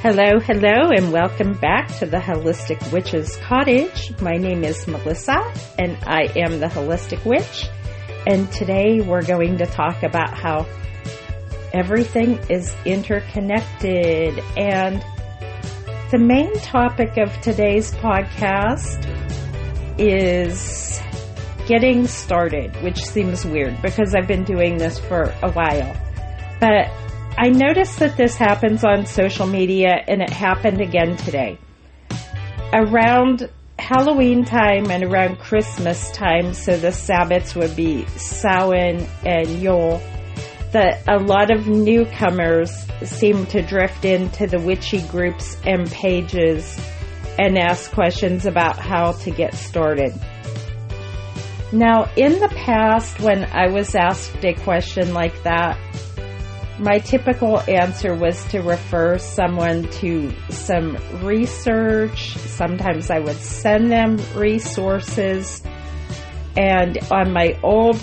Hello, and welcome back to the Holistic Witch's Cottage. My name is Melissa, and I am the Holistic Witch. And today we're going to talk about how everything is interconnected. And the main topic of today's podcast is getting started, which seems weird because I've been doing this for a while. But I noticed that this happens on social media, and it happened again today. Around Halloween time and around Christmas time, so the Sabbats would be Samhain and Yule, that a lot of newcomers seem to drift into the witchy groups and pages and ask questions about how to get started. Now, in the past, when I was asked a question like that, my typical answer was to refer someone to some research. Sometimes I would send them resources. And on my old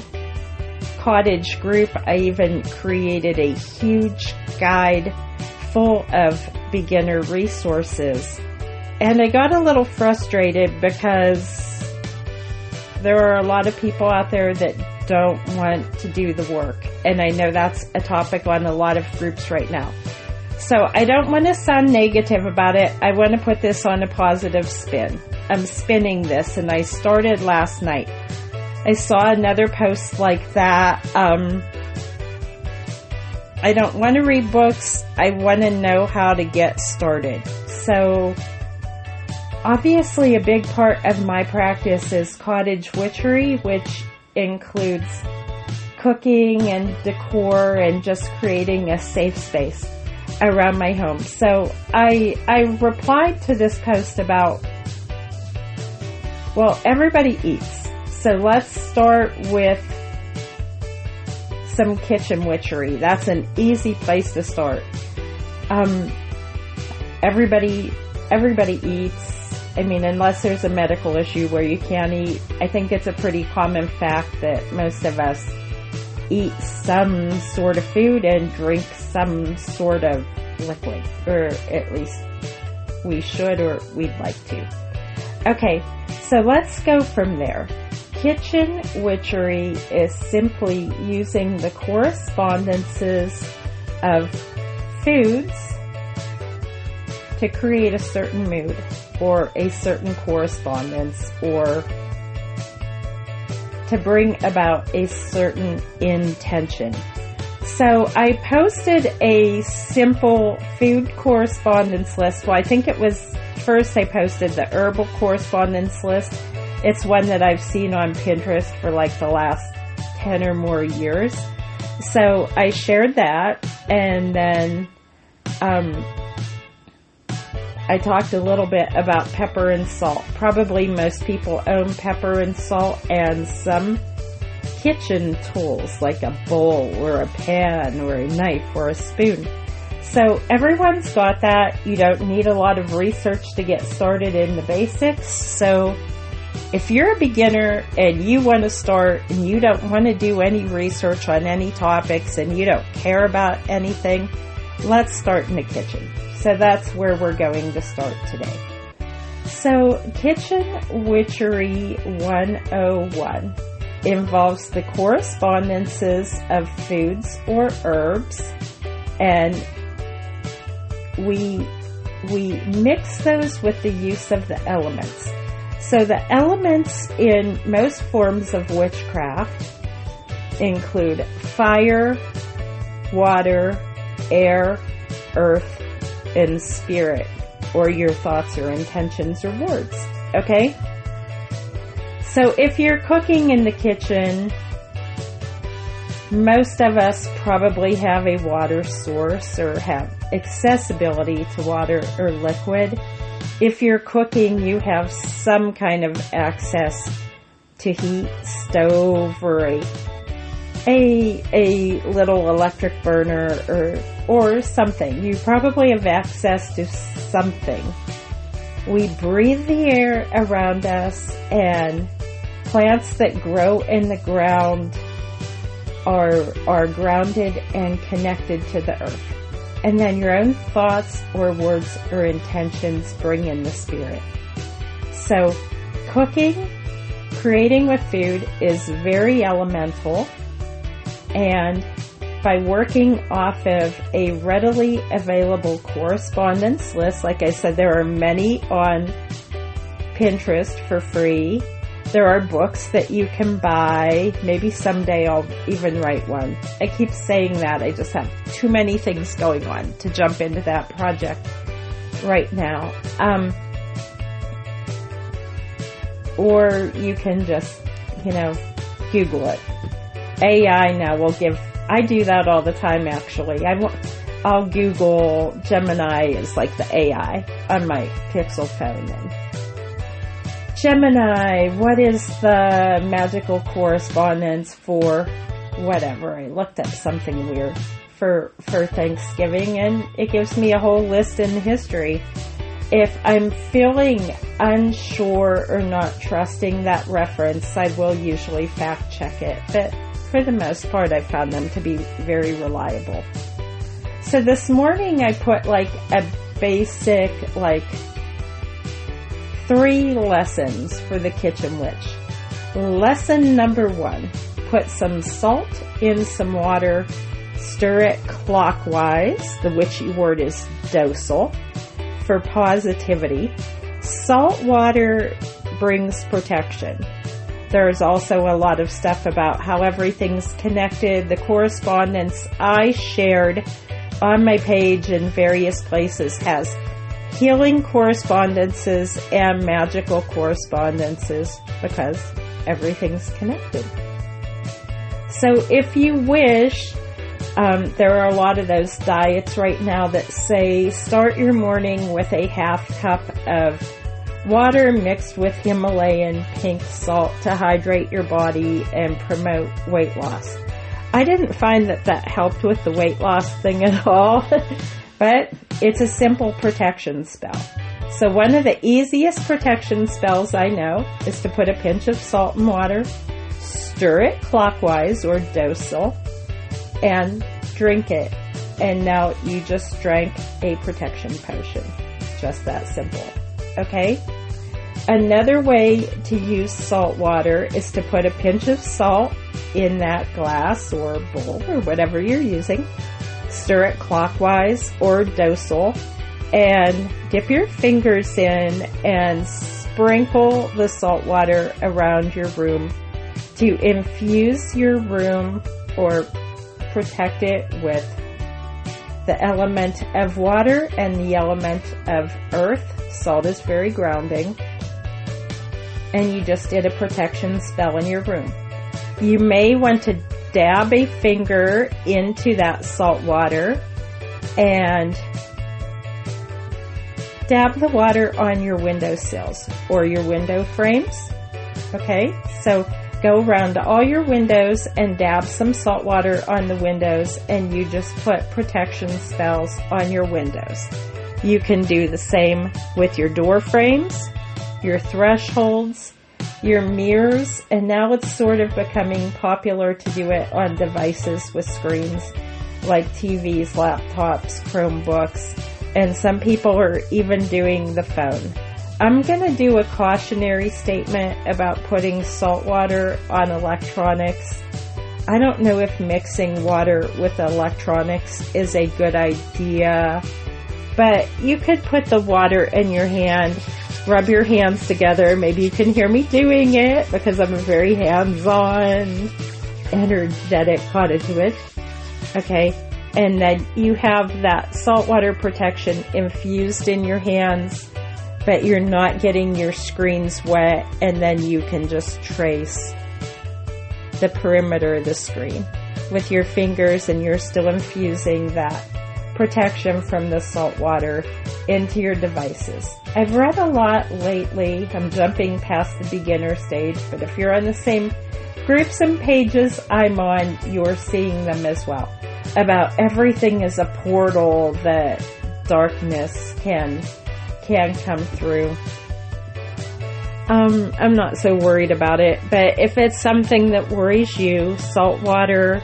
cottage group, I even created a huge guide full of beginner resources. And I got a little frustrated because there are a lot of people out there that don't want to do the work. And I know that's a topic on a lot of groups right now. So I don't want to sound negative about it. I want to put this on a positive spin. I'm spinning this, and I started last night. I saw another post like that. I don't want to read books. I want to know how to get started. So obviously a big part of my practice is cottage witchery, which includes cooking and decor and just creating a safe space around my home. So I replied to this post about, well, everybody eats. So let's start with some kitchen witchery. That's an easy place to start. Everybody eats. I mean, unless there's a medical issue where you can't eat, I think it's a pretty common fact that most of us eat some sort of food and drink some sort of liquid, or at least we should, or we'd like to. Okay, so let's go from there. Kitchen witchery is simply using the correspondences of foods to create a certain mood, or a certain correspondence, or to bring about a certain intention. So I posted a simple food correspondence list. Well, I think it was first I posted the herbal correspondence list. It's one that I've seen on Pinterest for like the last 10 or more years. So I shared that, and then I talked a little bit about pepper and salt. Probably most people own pepper and salt and some kitchen tools like a bowl or a pan or a knife or a spoon. So everyone's got that. You don't need a lot of research to get started in the basics. So if you're a beginner and you want to start and you don't want to do any research on any topics and you don't care about anything, let's start in the kitchen. So that's where we're going to start today. So Kitchen Witchery 101 involves the correspondences of foods or herbs, and we mix those with the use of the elements. So the elements in most forms of witchcraft include fire, water, air, earth, and spirit, or your thoughts or intentions or words. Okay? So if you're cooking in the kitchen, most of us probably have a water source or have accessibility to water or liquid. If you're cooking, you have some kind of access to heat, stove, or a little electric burner or something. You probably have access to something. We breathe the air around us, and plants that grow in the ground are grounded and connected to the earth. and then your own thoughts or words or intentions bring in the spirit. So cooking, creating with food is very elemental, and by working off of a readily available correspondence list, like I said, there are many on Pinterest for free. There are books that you can buy. Maybe someday I'll even write one. I keep saying that. I just have too many things going on to jump into that project right now. Or you can just, Google it. AI now will give, I do that all the time actually. I'll Google Gemini is like the AI on my Pixel phone, and Gemini, what is the magical correspondence for whatever? I looked up something weird for Thanksgiving, and it gives me a whole list in history. If I'm feeling unsure or not trusting that reference, I will usually fact check it. But for the most part, I found them to be very reliable. So this morning I put like a basic, 3 lessons for the kitchen witch. Lesson number 1, put some salt in some water, stir it clockwise. The witchy word is docile for positivity. Salt water brings protection. There's also a lot of stuff about how everything's connected. The correspondence I shared on my page in various places has healing correspondences and magical correspondences because everything's connected. So if you wish, there are a lot of those diets right now that say start your morning with a half cup of water mixed with Himalayan pink salt to hydrate your body and promote weight loss. I didn't find that helped with the weight loss thing at all, but it's a simple protection spell. So one of the easiest protection spells I know is to put a pinch of salt in water, stir it clockwise or docile, and drink it. And now you just drank a protection potion. Just that simple. Okay? Another way to use salt water is to put a pinch of salt in that glass or bowl or whatever you're using. Stir it clockwise or docile and dip your fingers in and sprinkle the salt water around your room to infuse your room or protect it with the element of water and the element of earth. Salt is very grounding. And you just did a protection spell in your room. You may want to dab a finger into that salt water and dab the water on your windowsills or your window frames. Okay, so go around to all your windows and dab some salt water on the windows, and you just put protection spells on your windows. You can do the same with your door frames, your thresholds, your mirrors, and now it's sort of becoming popular to do it on devices with screens like TVs, laptops, Chromebooks, and some people are even doing the phone. I'm going to do a cautionary statement about putting salt water on electronics. I don't know if mixing water with electronics is a good idea, but you could put the water in your hand, rub your hands together. Maybe you can hear me doing it because I'm a very hands-on, energetic cottage witch. Okay, and then you have that saltwater protection infused in your hands, but you're not getting your screens wet, and then you can just trace the perimeter of the screen with your fingers, and you're still infusing that protection from the salt water into your devices. I've read a lot lately. I'm jumping past the beginner stage, but if you're on the same groups and pages I'm on, you're seeing them as well. About everything is a portal that darkness can come through. I'm not so worried about it, but if it's something that worries you, salt water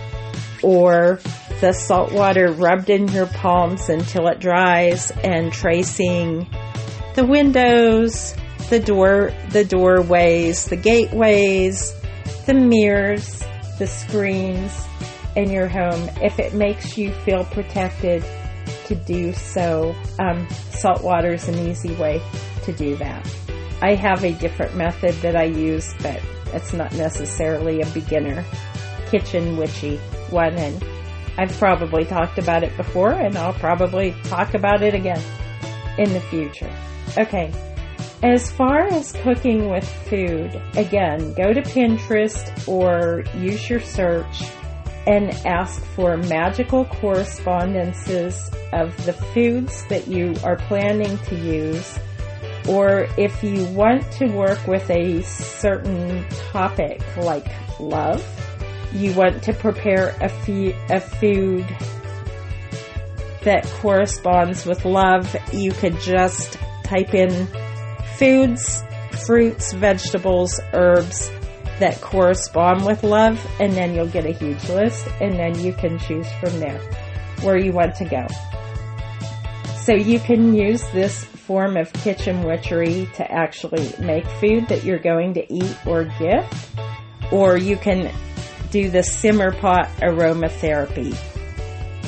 or the salt water rubbed in your palms until it dries, and tracing the windows, the doorways, the gateways, the mirrors, the screens in your home. If it makes you feel protected to do so, salt water is an easy way to do that. I have a different method that I use, but it's not necessarily a beginner kitchen witchy one, and I've probably talked about it before, and I'll probably talk about it again in the future. Okay, as far as cooking with food, again, go to Pinterest or use your search and ask for magical correspondences of the foods that you are planning to use. Or if you want to work with a certain topic like love, you want to prepare a food that corresponds with love, you could just type in foods, fruits, vegetables, herbs that correspond with love, and then you'll get a huge list, and then you can choose from there where you want to go. So you can use this form of kitchen witchery to actually make food that you're going to eat or gift, or you can do the simmer pot aromatherapy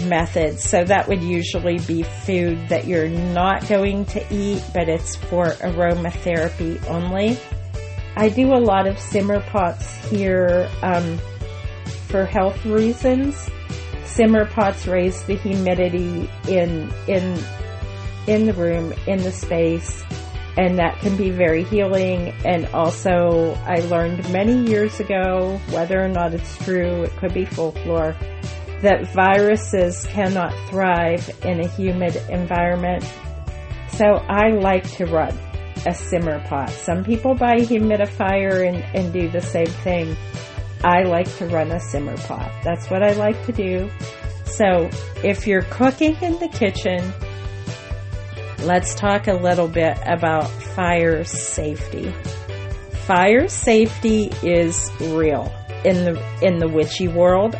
method. So that would usually be food that you're not going to eat, but it's for aromatherapy only. I do a lot of simmer pots here for health reasons. Simmer pots raise the humidity in the room, in the space, and that can be very healing. And also, I learned many years ago, whether or not it's true, it could be folklore, that viruses cannot thrive in a humid environment. So I like to run a simmer pot. Some people buy a humidifier and do the same thing. I like to run a simmer pot. That's what I like to do. So if you're cooking in the kitchen, let's talk a little bit about fire safety. Fire safety is real in the witchy world.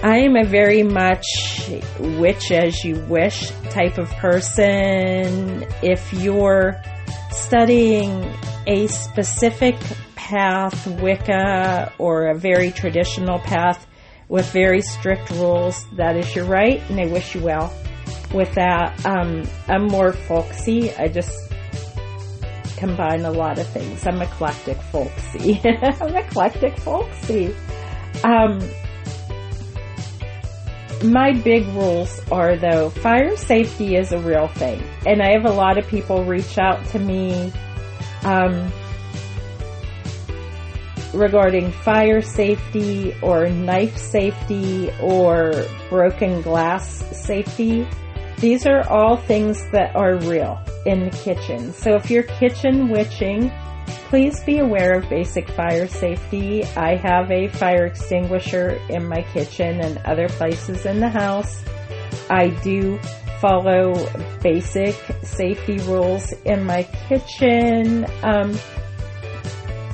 I am a very much witch as you wish type of person. If you're studying a specific path, Wicca, or a very traditional path with very strict rules, that is your right, and I wish you well with that. I'm more folksy. I just combine a lot of things. I'm eclectic folksy. My big rules are, though, fire safety is a real thing. And I have a lot of people reach out to me regarding fire safety or knife safety or broken glass safety. These are all things that are real in the kitchen. So if you're kitchen witching, please be aware of basic fire safety. I have a fire extinguisher in my kitchen and other places in the house. I do follow basic safety rules in my kitchen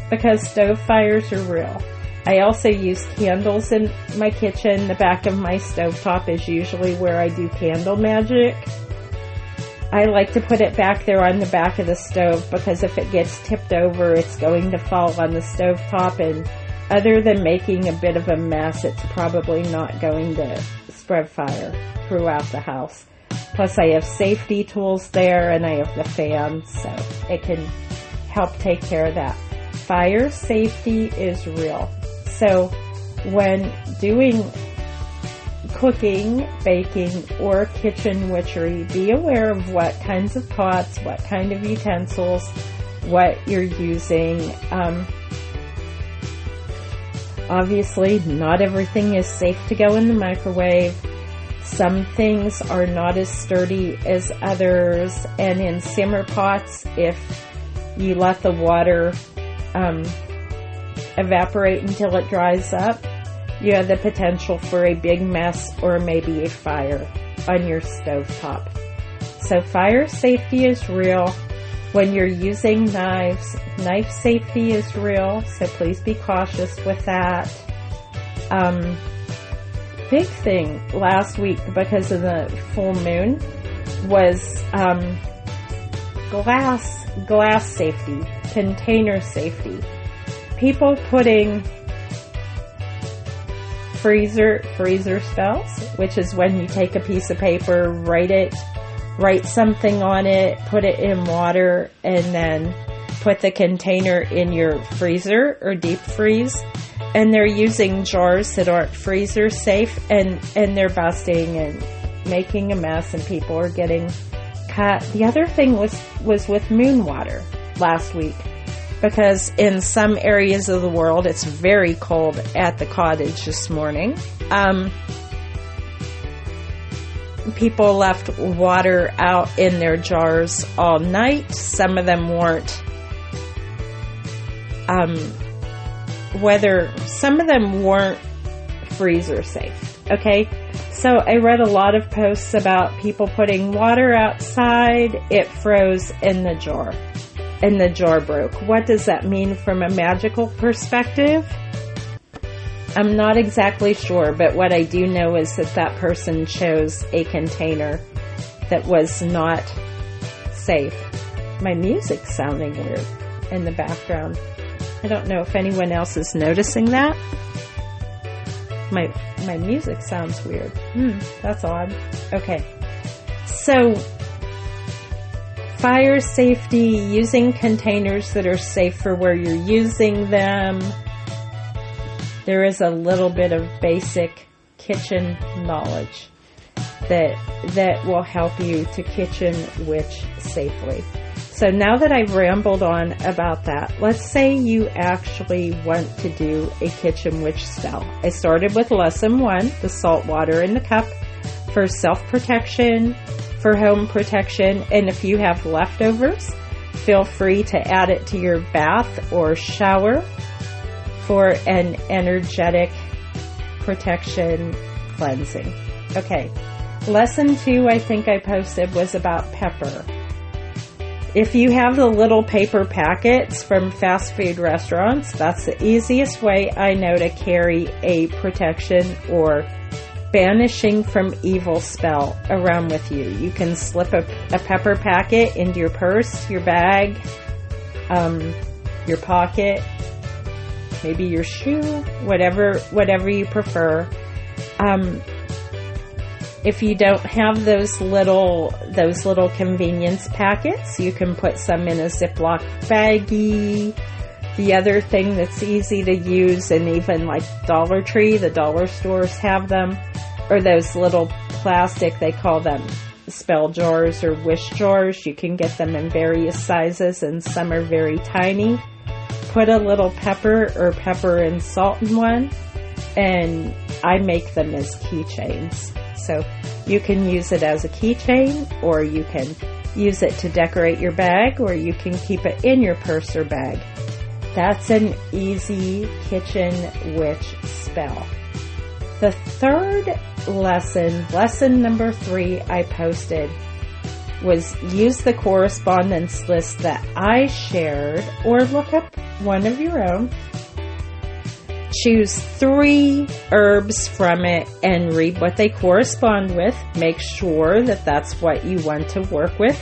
because stove fires are real. I also use candles in my kitchen. The back of my stovetop is usually where I do candle magic. I like to put it back there on the back of the stove because if it gets tipped over, it's going to fall on the stovetop, and other than making a bit of a mess, it's probably not going to spread fire throughout the house. Plus, I have safety tools there, and I have the fan, so it can help take care of that. Fire safety is real. So when doing cooking, baking, or kitchen witchery, be aware of what kinds of pots, what kind of utensils, what you're using. Obviously, not everything is safe to go in the microwave. Some things are not as sturdy as others, and in simmer pots, if you let the water evaporate until it dries up, you have the potential for a big mess or maybe a fire on your stovetop. So fire safety is real. When you're using knives, knife safety is real, so please be cautious with that. big thing last week because of the full moon was glass safety, container safety. People putting freezer spells, which is when you take a piece of paper, write something on it, put it in water, and then put the container in your freezer or deep freeze. And they're using jars that aren't freezer safe, and they're busting and making a mess, and people are getting cut. The other thing was with moon water last week, because in some areas of the world it's very cold at the cottage this morning. People left water out in their jars all night. Some of them weren't freezer safe. Okay, so I read a lot of posts about people putting water outside. It froze in the jar, and the jar broke. What does that mean from a magical perspective? I'm not exactly sure, but what I do know is that person chose a container that was not safe. My music's sounding weird in the background. I don't know if anyone else is noticing that. My music sounds weird. That's odd. Okay. So, fire safety, using containers that are safe for where you're using them. There is a little bit of basic kitchen knowledge that will help you to kitchen witch safely. So now that I've rambled on about that, let's say you actually want to do a kitchen witch spell. I started with lesson 1, the salt water in the cup, for self-protection, for home protection, and if you have leftovers, feel free to add it to your bath or shower for an energetic protection cleansing. Okay, lesson 2 I think I posted was about pepper. If you have the little paper packets from fast food restaurants, that's the easiest way I know to carry a protection or banishing from evil spell around with you. You can slip a pepper packet into your purse, your bag, your pocket, maybe your shoe, whatever you prefer. If you don't have those little convenience packets, you can put some in a Ziploc baggie. The other thing that's easy to use, and even like Dollar Tree, the dollar stores have them, are those little plastic, they call them spell jars or wish jars. You can get them in various sizes, and some are very tiny. Put a little pepper and salt in one, and I make them as keychains. So you can use it as a keychain, or you can use it to decorate your bag, or you can keep it in your purse or bag. That's an easy kitchen witch spell. The third lesson number 3 I posted, was use the correspondence list that I shared, or look up one of your own. Choose 3 herbs from it and read what they correspond with. Make sure that that's what you want to work with.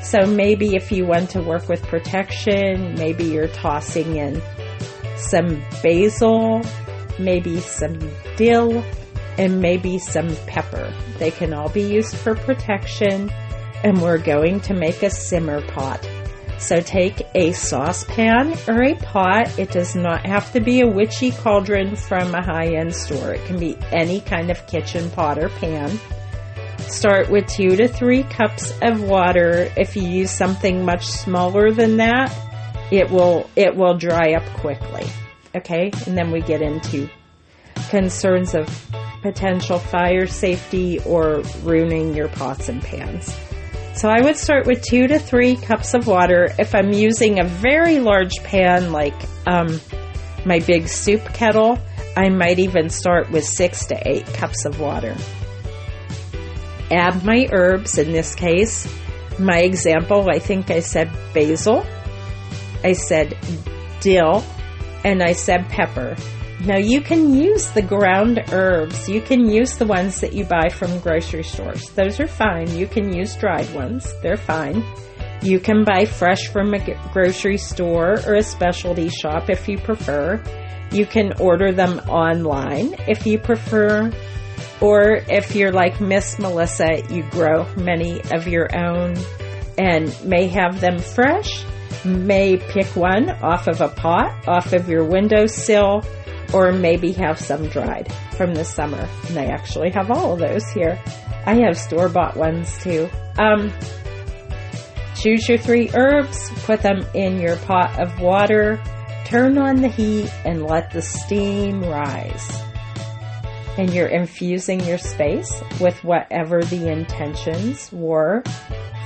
So maybe if you want to work with protection, maybe you're tossing in some basil, maybe some dill, and maybe some pepper. They can all be used for protection, and we're going to make a simmer pot. So take a saucepan or a pot. It does not have to be a witchy cauldron from a high-end store. It can be any kind of kitchen pot or pan. Start with 2 to 3 cups of water. If you use something much smaller than that, it will dry up quickly. Okay? And then we get into concerns of potential fire safety or ruining your pots and pans. So I would start with 2 to 3 cups of water. If I'm using a very large pan like my big soup kettle, I might even start with 6 to 8 cups of water. Add my herbs. In this case, my example, I think I said basil, I said dill, and I said pepper. Now you can use the ground herbs. You can use the ones that you buy from grocery stores. Those are fine. You can use dried ones. They're fine. You can buy fresh from a grocery store or a specialty shop if you prefer. You can order them online if you prefer. Or if you're like Miss Melissa, you grow many of your own and may have them fresh, may pick one off of a pot, off of your windowsill, or maybe have some dried from the summer. And I actually have all of those here. I have store-bought ones too. Choose your 3 herbs, put them in your pot of water, turn on the heat, and let the steam rise. And you're infusing your space with whatever the intentions were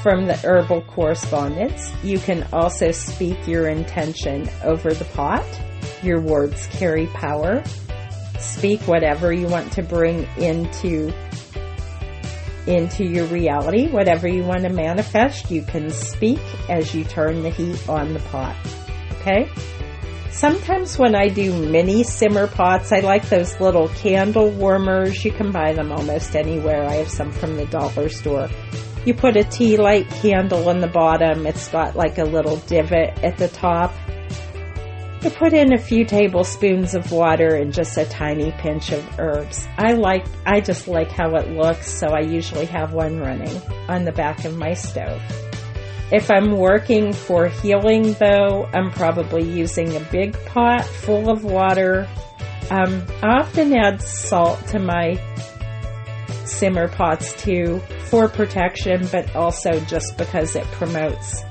from the herbal correspondence. You can also speak your intention over the pot. Your words carry power. Speak whatever you want to bring into your reality. Whatever you want to manifest, you can speak as you turn the heat on the pot. Okay? Sometimes when I do mini simmer pots, I like those little candle warmers. You can buy them almost anywhere. I have some from the dollar store. You put a tea light candle in the bottom. It's got like a little divot at the top. You put in a few tablespoons of water and just a tiny pinch of herbs. I just like how it looks, so I usually have one running on the back of my stove. If I'm working for healing, though, I'm probably using a big pot full of water. I often add salt to my simmer pots, too, for protection, but also just because it promotes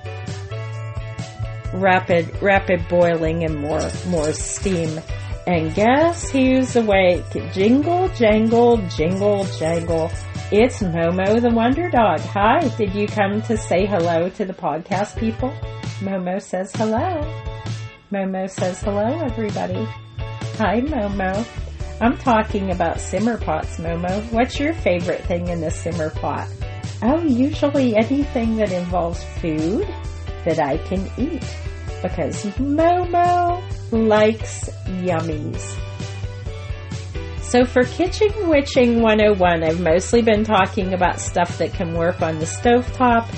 rapid boiling and more steam. And guess who's awake? Jingle, jangle, jingle, jangle. It's Momo the Wonder Dog. Hi, did you come to say hello to the podcast people? Momo says hello. Momo says hello, everybody. Hi, Momo. I'm talking about simmer pots, Momo. What's your favorite thing in the simmer pot? Oh, usually anything that involves food that I can eat, because Momo likes yummies. So for Kitchen Witching 101, I've mostly been talking about stuff that can work on the stovetop,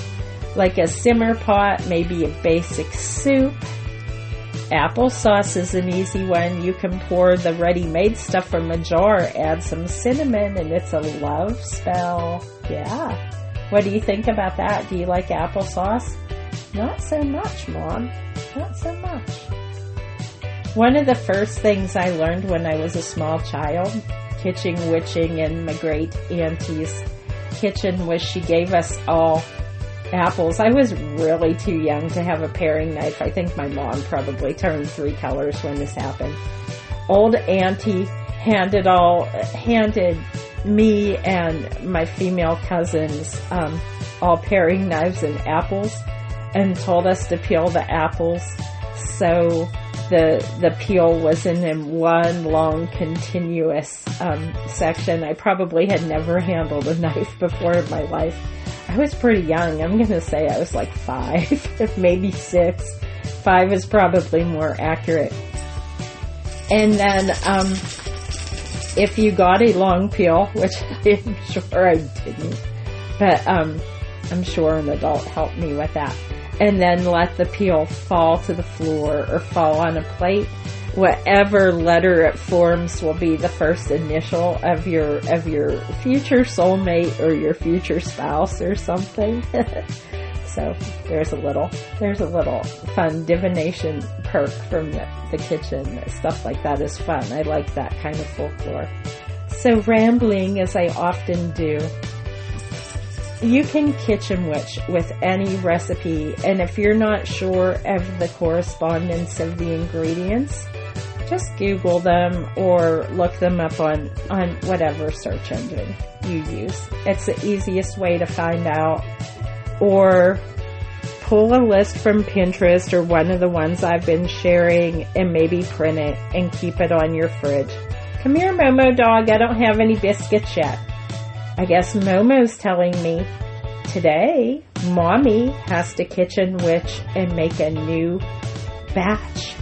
like a simmer pot, maybe a basic soup. Applesauce is an easy one. You can pour the ready-made stuff from a jar, add some cinnamon, and it's a love spell. Yeah. What do you think about that? Do you like applesauce? Not so much, Mom. Not so much. One of the first things I learned when I was a small child, kitchen witching in my great auntie's kitchen, was she gave us all apples. I was really too young to have a paring knife. I think my mom probably turned 3 colors when this happened. Old auntie handed me and my female cousins all paring knives and apples, and told us to peel the apples so the peel wasn't in one long continuous section. I probably had never handled a knife before in my life. I was pretty young. I'm going to say I was like 5, maybe 6. 5 is probably more accurate. And then if you got a long peel, which I'm sure I didn't, but I'm sure an adult helped me with that, and then let the peel fall to the floor or fall on a plate. Whatever letter it forms will be the first initial of your future soulmate or your future spouse or something. So there's a little fun divination perk from the kitchen. Stuff like that is fun. I like that kind of folklore. So rambling as I often do, you can kitchen witch with any recipe, and if you're not sure of the correspondence of the ingredients, just Google them or look them up on whatever search engine you use. It's the easiest way to find out. Or pull a list from Pinterest or one of the ones I've been sharing and maybe print it and keep it on your fridge. Come here, Momo dog. I don't have any biscuits yet. I guess Momo's telling me today Mommy has to kitchen witch and make a new batch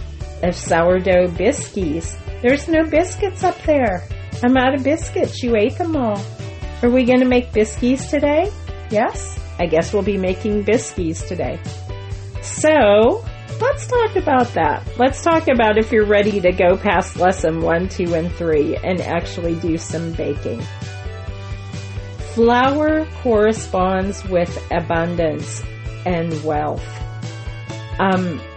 of sourdough biscuits. There's no biscuits up there. I'm out of biscuits. You ate them all. Are we going to make biscuits today? Yes? I guess we'll be making biscuits today. So, let's talk about that. Let's talk about if you're ready to go past lesson 1, 2, and 3 and actually do some baking. Flour corresponds with abundance and wealth.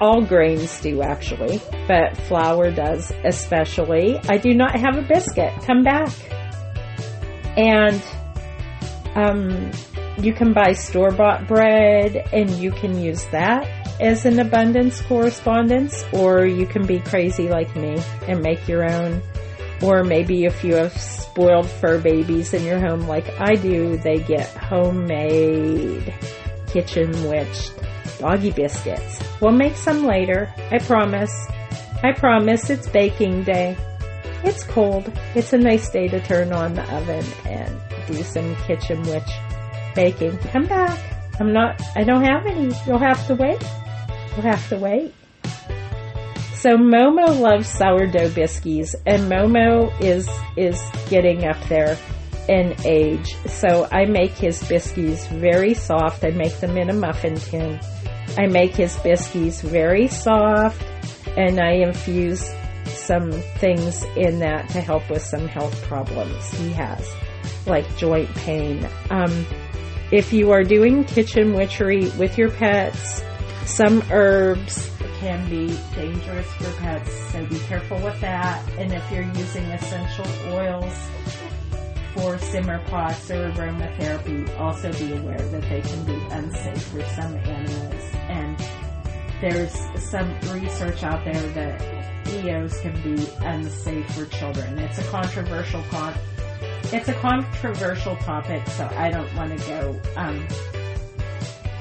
All grains do actually, but flour does especially. I do not have a biscuit. Come back. And you can buy store-bought bread and you can use that as an abundance correspondence, or you can be crazy like me and make your own. Or maybe if you have spoiled fur babies in your home like I do, they get homemade kitchen witch doggy biscuits. We'll make some later. I promise. I promise. It's baking day. It's cold. It's a nice day to turn on the oven and do some kitchen witch baking. Come back. I don't have any. You'll have to wait. You'll have to wait. So Momo loves sourdough biscuits, and Momo is getting up there in age. So I make his biscuits very soft. I make them in a muffin tin. I make his biscuits very soft, and I infuse some things in that to help with some health problems he has, like joint pain. If you are doing kitchen witchery with your pets, some herbs can be dangerous for pets, so be careful with that. And if you're using essential oils for simmer pots or aromatherapy, also be aware that they can be unsafe for some animals. And there's some research out there that EOs can be unsafe for children. It's a controversial topic, so I don't want to go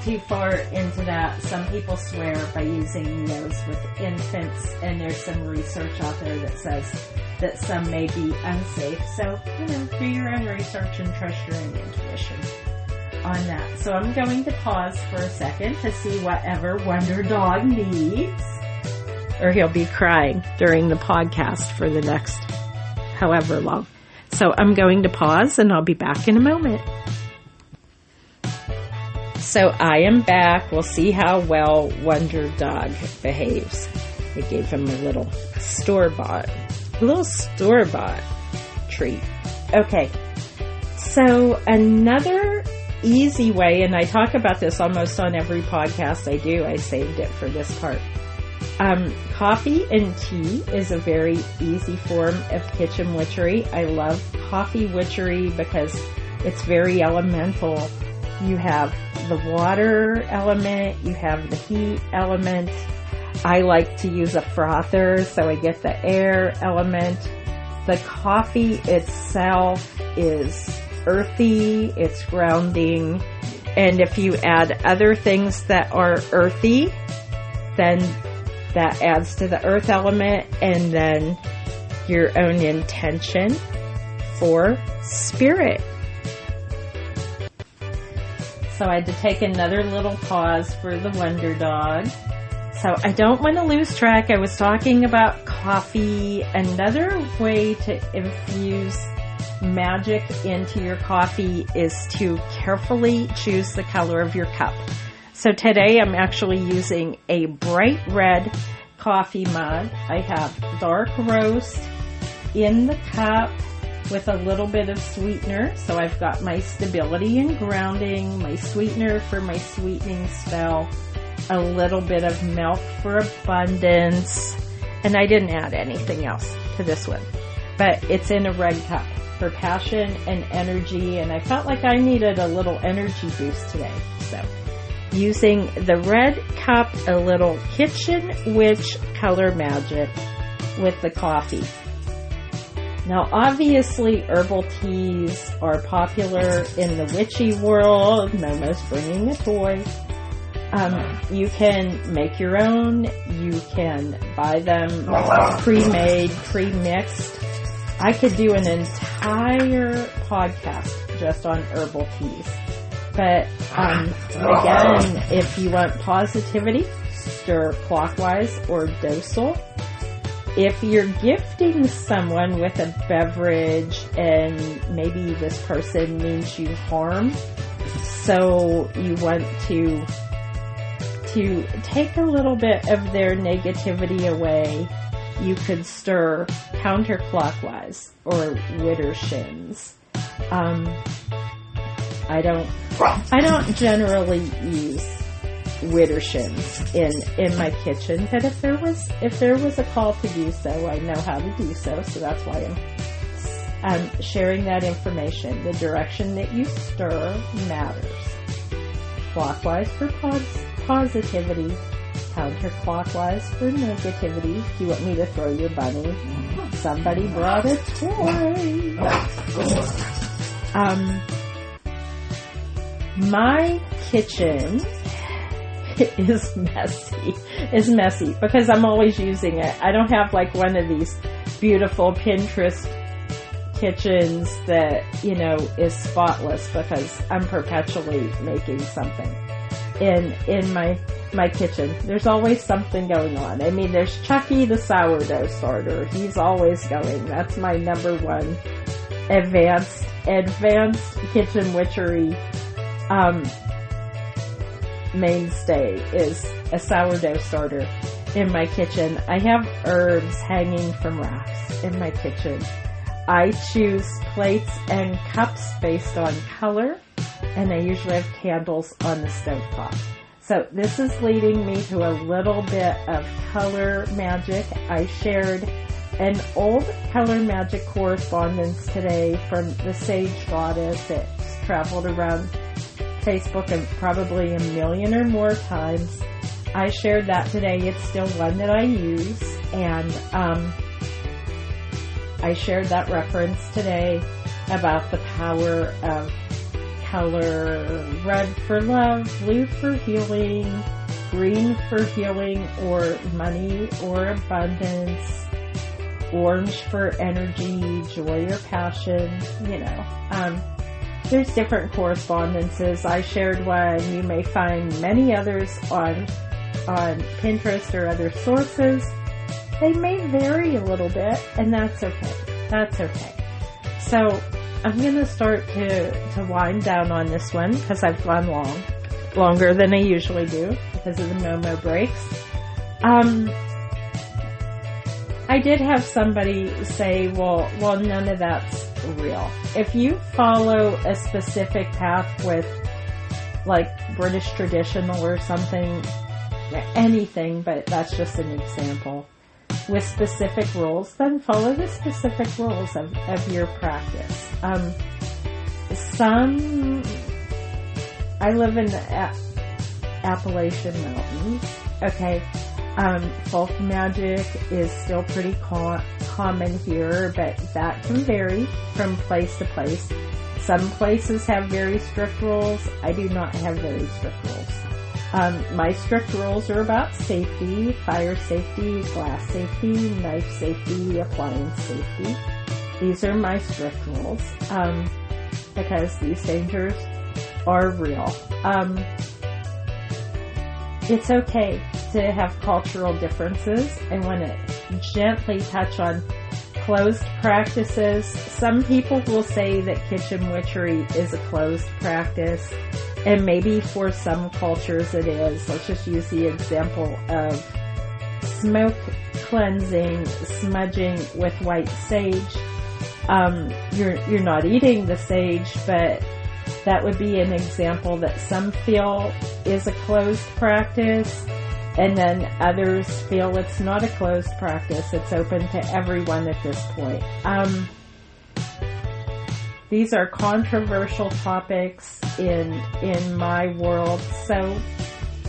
too far into that. Some people swear by using EOs with infants, and there's some research out there that says that some may be unsafe. So, do your own research and trust your own intuition on that. So I'm going to pause for a second to see whatever Wonder Dog needs, or he'll be crying during the podcast for the next however long. So I'm going to pause and I'll be back in a moment. So I am back. We'll see how well Wonder Dog behaves. I gave him a little store-bought treat. Okay. So another easy way, and I talk about this almost on every podcast I do. I saved it for this part. Coffee and tea is a very easy form of kitchen witchery. I love coffee witchery because it's very elemental. You have the water element, you have the heat element. I like to use a frother, so I get the air element. The coffee itself is earthy, it's grounding, and if you add other things that are earthy, then that adds to the earth element, and then your own intention for spirit. So I had to take another little pause for the Wonder Dog. So I don't want to lose track. I was talking about coffee. Another way to infuse magic into your coffee is to carefully choose the color of your cup. So today I'm actually using a bright red coffee mug. I have dark roast in the cup with a little bit of sweetener. So I've got my stability and grounding, my sweetener for my sweetening spell, a little bit of milk for abundance, and I didn't add anything else to this one. But it's in a red cup for passion and energy, and I felt like I needed a little energy boost today. So using the red cup, a little kitchen witch color magic with the coffee. Now, obviously, herbal teas are popular in the witchy world. Momo's bringing a toy. You can make your own. You can buy them pre-made, pre-mixed. I could do an entire podcast just on herbal teas. But, again, if you want positivity, stir clockwise or docile. if you're gifting someone with a beverage and maybe this person means you harm, so you want to take a little bit of their negativity away, you could stir counterclockwise or widdershins. I don't generally use widdershins in my kitchen, but if there was a call to do so, I know how to do so. So that's why I'm sharing that information. The direction that you stir matters. Clockwise for positivity, counterclockwise for negativity. Do you want me to throw your bunny? Somebody brought a toy. My kitchen is messy because I'm always using it. I don't have like one of these beautiful Pinterest kitchens that, is spotless because I'm perpetually making something in my kitchen. There's always something going on. I mean, there's Chucky the sourdough starter. He's always going. That's my number one advanced kitchen witchery mainstay is a sourdough starter in my kitchen. I have herbs hanging from racks in my kitchen. I choose plates and cups based on color, and I usually have candles on the stovetop. So this is leading me to a little bit of color magic. I shared an old color magic correspondence today from the Sage Goddess. It's traveled around Facebook and probably a million or more times. I shared that today. It's still one that I use, and I shared that reference today about the power of color. Red for love, blue for healing, green for healing or money or abundance, orange for energy, joy or passion. There's different correspondences. I shared one. You may find many others on Pinterest or other sources. They may vary a little bit, and that's okay. That's okay. So I'm going to start to wind down on this one because I've gone longer than I usually do because of the Momo breaks. I did have somebody say, well, none of that's real. If you follow a specific path with like British traditional or something, anything, but that's just an example, with specific rules, then follow the specific rules of your practice. I live in the Appalachian Mountains, okay. Folk magic is still pretty common here, but that can vary from place to place. Some places have very strict rules. I do not have very strict rules. My strict rules are about safety, fire safety, glass safety, knife safety, appliance safety. These are my strict rules, because these dangers are real. It's okay to have cultural differences. I want to gently touch on closed practices. Some people will say that kitchen witchery is a closed practice, and maybe for some cultures it is. Let's just use the example of smoke cleansing, smudging with white sage. You're not eating the sage, but that would be an example that some feel is a closed practice, and then others feel it's not a closed practice. It's open to everyone at this point. These are controversial topics in my world. So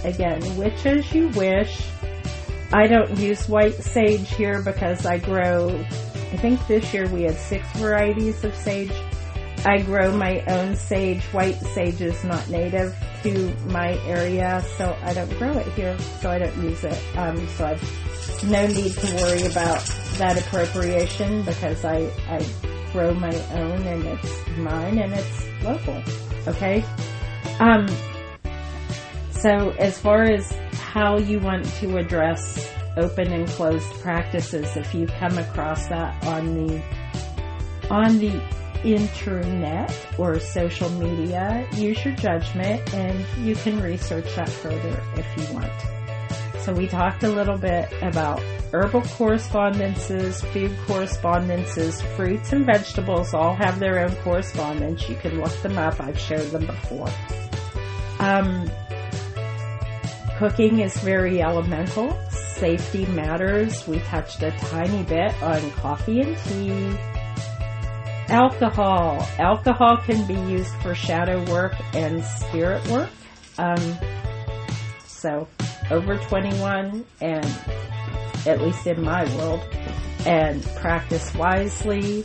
again, which as you wish. I don't use white sage here because I think this year we had 6 varieties of sage. I grow my own sage. White sage is not native to my area, so I don't grow it here, so I don't use it. So I've no need to worry about that appropriation because I grow my own and it's mine and it's local. Okay? So as far as how you want to address open and closed practices. If you come across that on the internet or social media, use your judgment, and you can research that further if you want. So we talked a little bit about herbal correspondences, food correspondences, fruits and vegetables all have their own correspondence. You can look them up. I've showed them before. Cooking is very elemental. Safety matters. We touched a tiny bit on coffee and tea. Alcohol. Alcohol can be used for shadow work and spirit work. So over 21, and at least in my world, and practice wisely.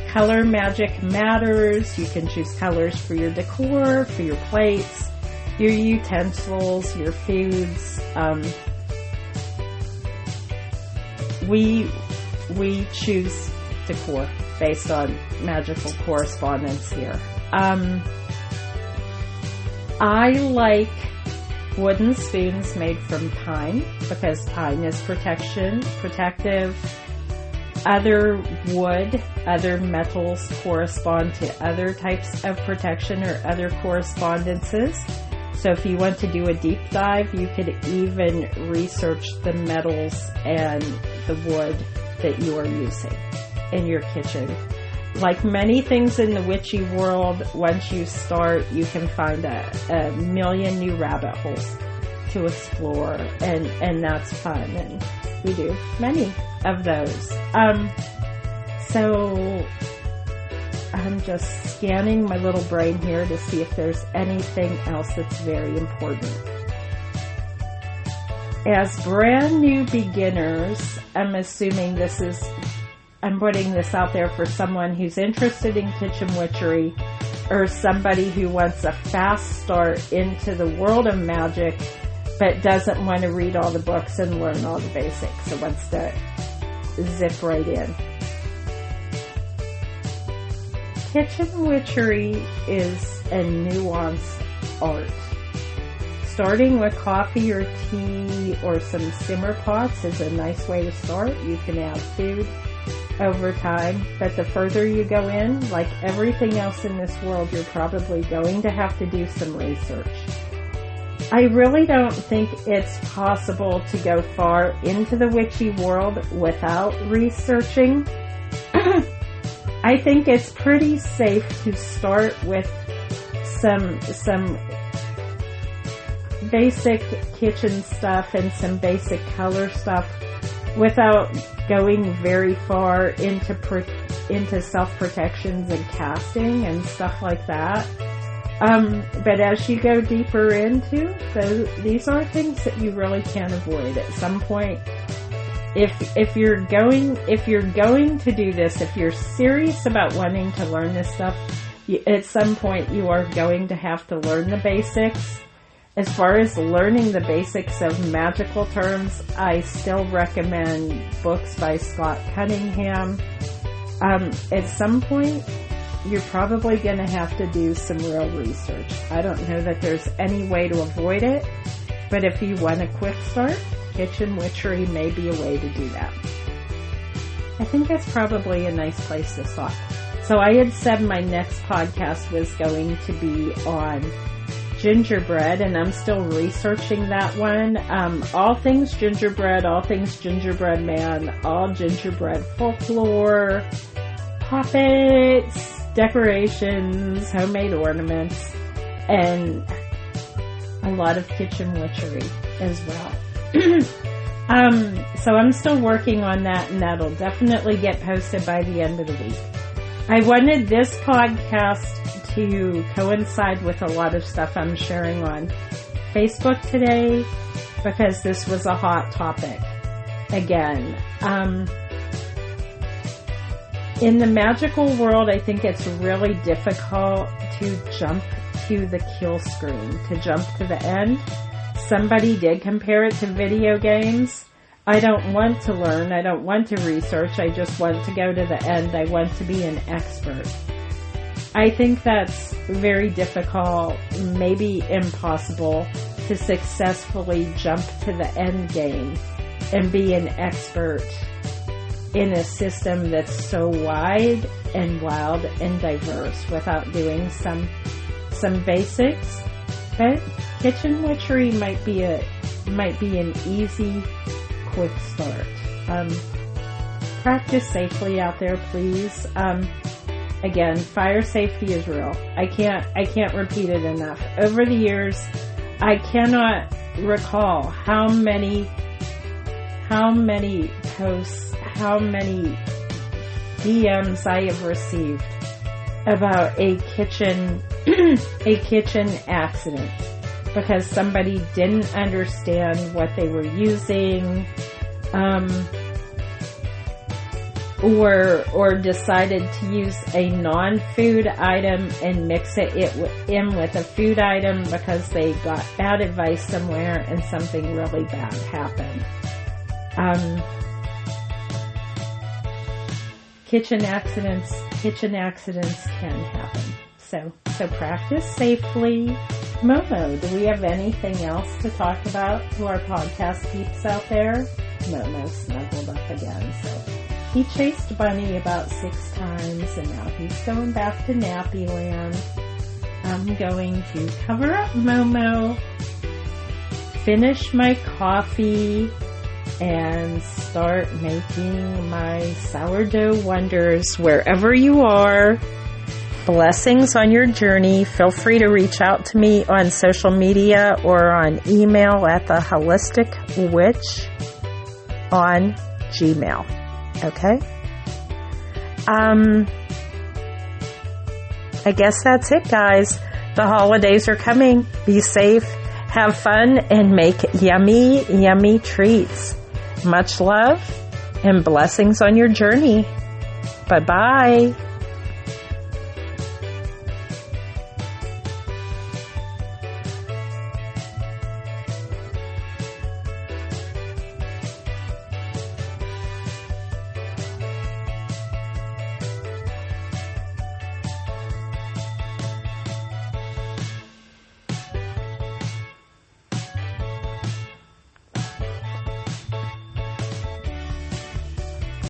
Color magic matters. You can choose colors for your decor, for your plates, your utensils, your foods. We choose decor based on magical correspondence here. I like wooden spoons made from pine because pine is protective. Other wood, other metals correspond to other types of protection or other correspondences. So if you want to do a deep dive, you could even research the metals and the wood that you are using in your kitchen. Like many things in the witchy world, once you start, you can find a million new rabbit holes to explore, and that's fun, and we do many of those. So I'm just scanning my little brain here to see if there's anything else that's very important. As brand new beginners, I'm assuming I'm putting this out there for someone who's interested in kitchen witchery or somebody who wants a fast start into the world of magic but doesn't want to read all the books and learn all the basics, so wants to zip right in. Kitchen witchery is a nuanced art. Starting with coffee or tea or some simmer pots is a nice way to start. You can add food over time, but the further you go in, like everything else in this world, you're probably going to have to do some research. I really don't think it's possible to go far into the witchy world without researching. I think it's pretty safe to start with some basic kitchen stuff and some basic color stuff without going very far into self-protections and casting and stuff like that. But as you go deeper into, so these are things that you really can't avoid. At some point, if you're going to do this, if you're serious about wanting to learn this stuff, at some point you are going to have to learn the basics. As far as learning the basics of magical terms, I still recommend books by Scott Cunningham. At some point, you're probably going to have to do some real research. I don't know that there's any way to avoid it, but if you want a quick start, kitchen witchery may be a way to do that. I think that's probably a nice place to start. So I had said my next podcast was going to be on gingerbread, and I'm still researching that one. All things gingerbread man, all gingerbread folklore, puppets, decorations, homemade ornaments, and a lot of kitchen witchery as well. So I'm still working on that, and that'll definitely get posted by the end of the week. I wanted this podcast to coincide with a lot of stuff I'm sharing on Facebook today because this was a hot topic. Again, in the magical world, I think it's really difficult to jump to the kill screen, to jump to the end. Somebody did compare it to video games. I don't want to learn. I don't want to research. I just want to go to the end. I want to be an expert. I think that's very difficult, maybe impossible, to successfully jump to the end game and be an expert in a system that's so wide and wild and diverse without doing some basics. But kitchen witchery might be an easy, quick start. Practice safely out there, please. Again, fire safety is real. I can't repeat it enough. Over the years, I cannot recall how many posts, how many DMs I have received about a kitchen accident because somebody didn't understand what they were using, or decided to use a non-food item and mix it in with a food item because they got bad advice somewhere and something really bad happened. Kitchen accidents can happen. So practice safely. Momo, do we have anything else to talk about to our podcast peeps out there? Momo snuggled up again. So he chased Bunny about 6 times, and now he's going back to Nappy Land. I'm going to cover up Momo, finish my coffee, and start making my sourdough wonders wherever you are. Blessings on your journey. Feel free to reach out to me on social media or on email at the Holistic Witch on Gmail. Okay? I guess that's it, guys. The holidays are coming. Be safe, have fun, and make yummy, yummy treats. Much love and blessings on your journey. Bye-bye.